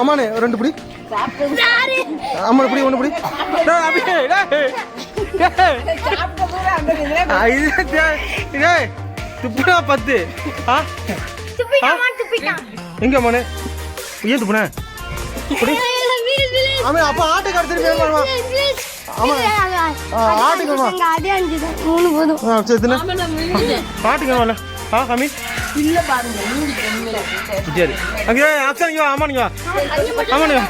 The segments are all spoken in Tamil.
அம்மானே ரெண்டு பிடி அம்மா பிடி ஒன்று பிடி துப்புனா 10 எங்க அம்மானே ஏன் துப்புன ஆமா அப்ப ஆட்டுக்கு அடுத்து ஆமா ஆட்டுக்கு ஆட்டுக்கு சாமி இல்ல பாருங்க சரி அங்க அச்சா நீங்க ஆமா நீங்க ஆமா நீங்க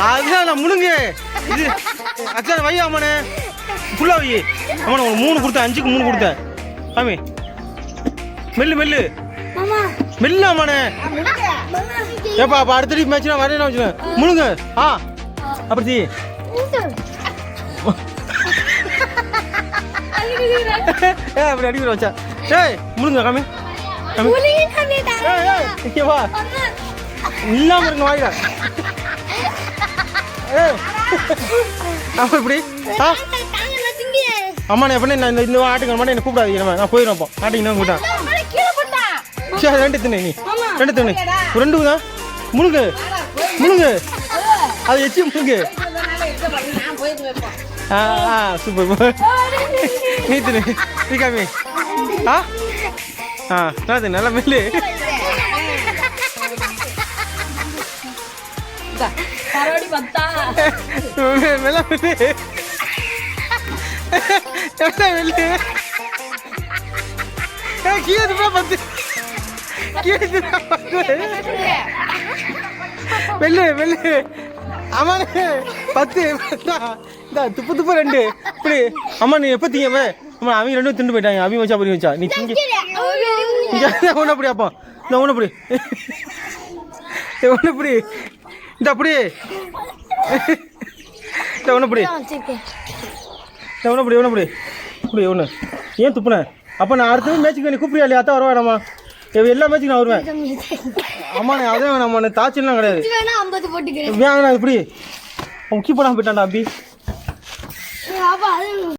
அதான் நான் முழுங்க இது அச்சா வை ஆமானே ஃபுல்லா வை ஆமா நான் 3 கொடுத்தேன் 5க்கு 3 கொடுத்தேன் சாமி மெல்லு மெல்லு மெல்ல ஆமானே ஏப்பா அப்ப அடுத்த ட்ரிப் மேட்ச்னா வரேன்னு வச்சுனேன் முழுங்க அப்படி அப்படி அடிக்கிற வச்சா ஏய் முழுங்க காமி வா இல்லாம இருங்க வாயிடா இப்படி அம்மா நான் எப்படி நான் இந்த ஆட்டுக்கு மட்டும் என்ன கூப்பிடாதீங்க நம்ம நான் போயிடும் அப்போ ஆட்டுக்கு தான் கூப்பிட்டேன் சரி ரெண்டு தின்னு நீ ரெண்டு தின்னு ரெண்டு தான் முழுங்க முழுங்க அது எச்சி முழுங்க சூப்பர் நீ தின்னு நீ காமி அது நல்ல மெல்லு மெல்ல மெல்லு கீழே 10 வெள்ளு வெள்ளு ஆமாண்ணே 10 துப்பு துப்பு 2 இப்படி அம்மா நீ எப்போ தீங்க அம்மா அவங்க 2 திண்டு போயிட்டாங்க அவங்க வச்சா அப்படி வச்சா நீ திங்க ஒன்று அப்படி அப்போ இந்த ஒன்று அப்படி ஒன்று இப்படி இந்த அப்படி இந்த ஒன்று அப்படி இந்த ஒன்று அப்படி ஒன்று அப்படி இப்படி ஒன்று ஏன் துப்புனேன் அப்போ நான் அடுத்த மேட்சுக்கு நீ கூப்பிடுறியா இல்லையா அத்தான் வருவேன் நம்ம எல்லா மேட்சுக்கு நான் வருவேன் அம்மாண்ணே அதே வேணாம்மா தாச்சல்லாம் கிடையாது வேணா இப்படி முக்கிய போடாமல் போயிட்டான்டா அப்படி